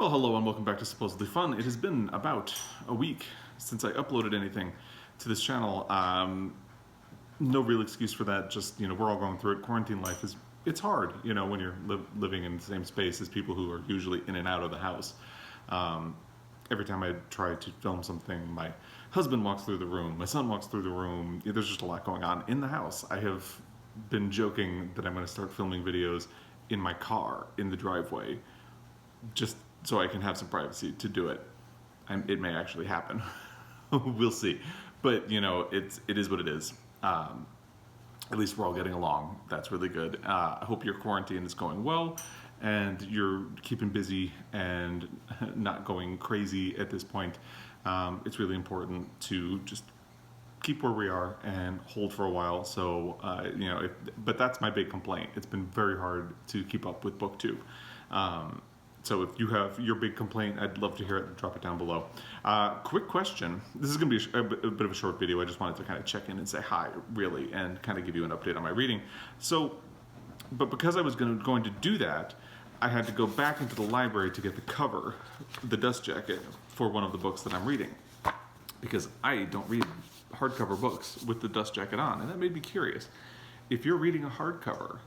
Well, hello and welcome back to Supposedly Fun. It has been about a week since I uploaded anything to this channel. No real excuse for that, just, we're all going through it. Quarantine life it's hard, when you're living in the same space as people who are usually in and out of the house. Every time I try to film something, my husband walks through the room, my son walks through the room. There's just a lot going on in the house. I have been joking that I'm going to start filming videos in my car, in the driveway, just so I can have some privacy to do it. It may actually happen. We'll see. But, it is what it is. At least we're all getting along. That's really good. I hope your quarantine is going well and you're keeping busy and not going crazy at this point. It's really important to just keep where we are and hold for a while. So, but that's my big complaint. It's been very hard to keep up with BookTube. So if you have your big complaint, I'd love to hear it. Drop it down below. Quick question. This is going to be a bit of a short video. I just wanted to kind of check in and say hi, really, and kind of give you an update on my reading. So, but because I was going to do that, I had to go back into the library to get the cover, the dust jacket, for one of the books that I'm reading. Because I don't read hardcover books with the dust jacket on, and that made me curious. If you're reading a hardcover,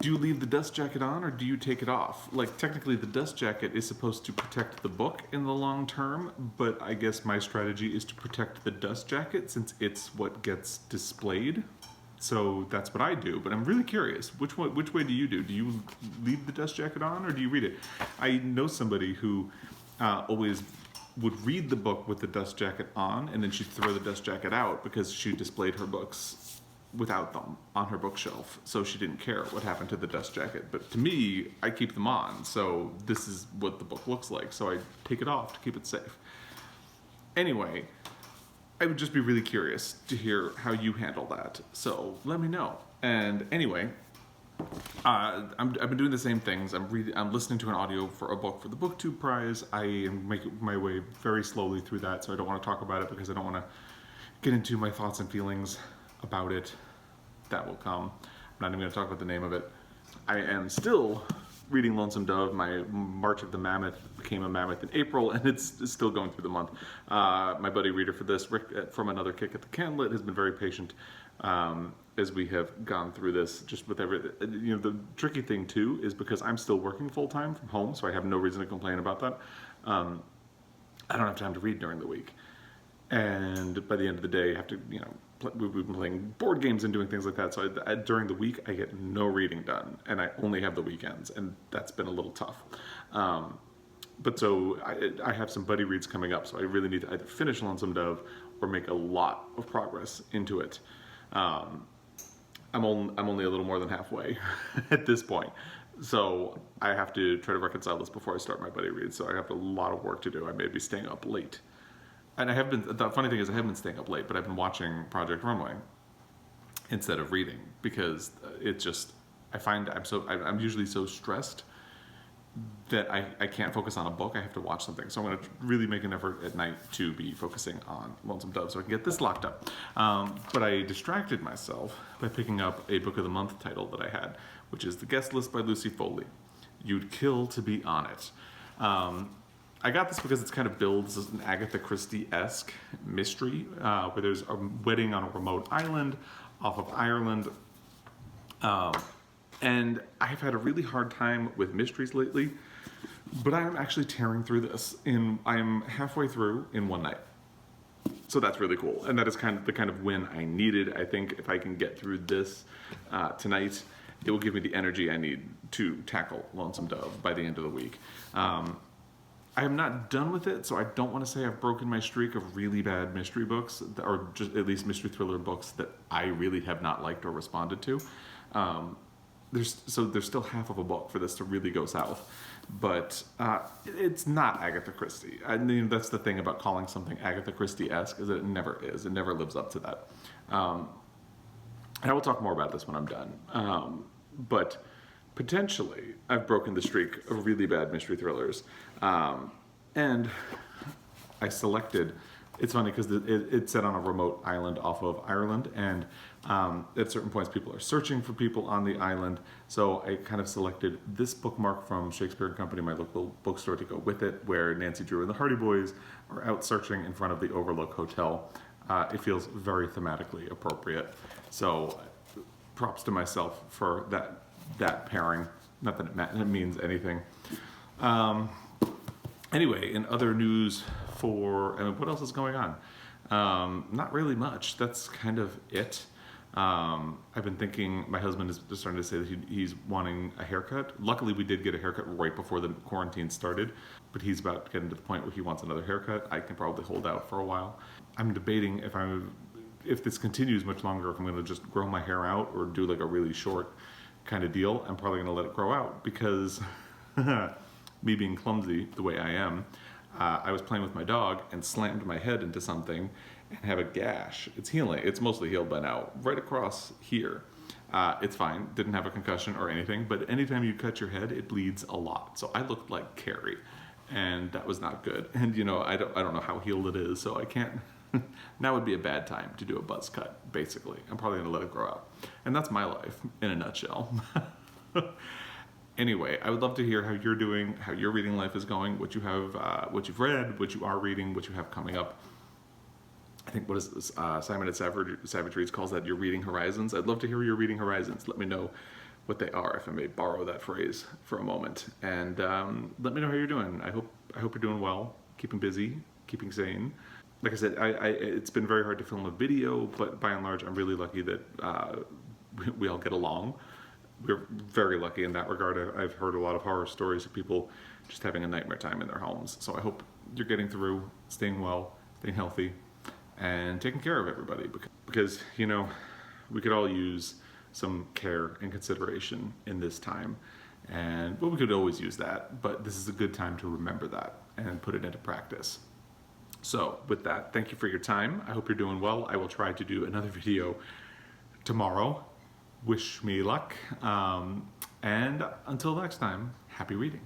do you leave the dust jacket on or do you take it off? Like, technically the dust jacket is supposed to protect the book in the long term, but I guess my strategy is to protect the dust jacket since it's what gets displayed. So that's what I do, but I'm really curious. Which way do you do? Do you leave the dust jacket on or do you read it? I know somebody who always would read the book with the dust jacket on, and then she'd throw the dust jacket out because she displayed her books without them on her bookshelf, so she didn't care what happened to the dust jacket. But to me, I keep them on, so this is what the book looks like, so I take it off to keep it safe. Anyway, I would just be really curious to hear how you handle that, so let me know. And anyway, I've been doing the same things. I'm listening to an audio for a book for the BookTube prize. I am making my way very slowly through that, so I don't want to talk about it because I don't want to get into my thoughts and feelings about it. That will come. I'm not even going to talk about the name of it. I am still reading Lonesome Dove. My March of the Mammoth became a mammoth in April, and it's still going through the month. My buddy reader for this, Rick from Another Kick at the Candlet, has been very patient as we have gone through this. Just with the tricky thing too is because I'm still working full-time from home, so I have no reason to complain about that. I don't have time to read during the week, and by the end of the day I have to, we've been playing board games and doing things like that, so during the week I get no reading done, and I only have the weekends, and that's been a little tough. But so I have some buddy reads coming up, so I really need to either finish Lonesome Dove or make a lot of progress into it. I'm only a little more than halfway at this point, so I have to try to reconcile this before I start my buddy reads, so I have a lot of work to do. I may be staying up late. And the funny thing is I have been staying up late, but I've been watching Project Runway instead of reading because I'm usually so stressed that I can't focus on a book. I have to watch something. So I'm going to really make an effort at night to be focusing on Lonesome Dove so I can get this locked up. But I distracted myself by picking up a Book of the Month title that I had, which is The Guest List by Lucy Foley. You'd kill to be on it. I got this because it's kind of builds as an Agatha Christie-esque mystery where there's a wedding on a remote island off of Ireland. And I've had a really hard time with mysteries lately, but I'm actually tearing through this. I'm halfway through in one night. So that's really cool. And that is the kind of win I needed. I think if I can get through this tonight, it will give me the energy I need to tackle Lonesome Dove by the end of the week. I am not done with it, so I don't want to say I've broken my streak of really bad mystery books, or just at least mystery thriller books that I really have not liked or responded to. There's still half of a book for this to really go south, but it's not Agatha Christie. I mean, that's the thing about calling something Agatha Christie-esque, is that it never is. It never lives up to that. And I will talk more about this when I'm done. But potentially, I've broken the streak of really bad mystery thrillers. And I selected it's funny because it's set on a remote island off of Ireland, and at certain points people are searching for people on the island. So I kind of selected this bookmark from Shakespeare and Company, my local bookstore, to go with it, where Nancy Drew and the Hardy Boys are out searching in front of the Overlook Hotel. It feels very thematically appropriate. So props to myself for that pairing. Not that it means anything. Anyway, in other news what else is going on? Not really much. That's kind of it. I've been thinking, my husband is just starting to say that he's wanting a haircut. Luckily, we did get a haircut right before the quarantine started, but he's about getting to the point where he wants another haircut. I can probably hold out for a while. I'm debating if this continues much longer, if I'm going to just grow my hair out or do like a really short kind of deal. I'm probably going to let it grow out because me being clumsy the way I am, I was playing with my dog and slammed my head into something and have a gash. It's healing. It's mostly healed by now. Right across here. It's fine. Didn't have a concussion or anything, but anytime you cut your head, it bleeds a lot. So I looked like Carrie, and that was not good. And I don't know how healed it is, so I can't. Now would be a bad time to do a buzz cut, basically. I'm probably going to let it grow out. And that's my life in a nutshell. Anyway, I would love to hear how you're doing, how your reading life is going, what you have, what you've read, what you are reading, what you have coming up. I think, what is this? Simon at Savage Reads calls that your reading horizons. I'd love to hear your reading horizons. Let me know what they are, if I may borrow that phrase for a moment. And let me know how you're doing. I hope you're doing well, keeping busy, keeping sane. Like I said, it's been very hard to film a video, but by and large, I'm really lucky that we all get along. We're very lucky in that regard. I've heard a lot of horror stories of people just having a nightmare time in their homes. So I hope you're getting through, staying well, staying healthy, and taking care of everybody. Because we could all use some care and consideration in this time. And we could always use that, but this is a good time to remember that and put it into practice. So with that, thank you for your time. I hope you're doing well. I will try to do another video tomorrow. Wish me luck. And until next time, happy reading.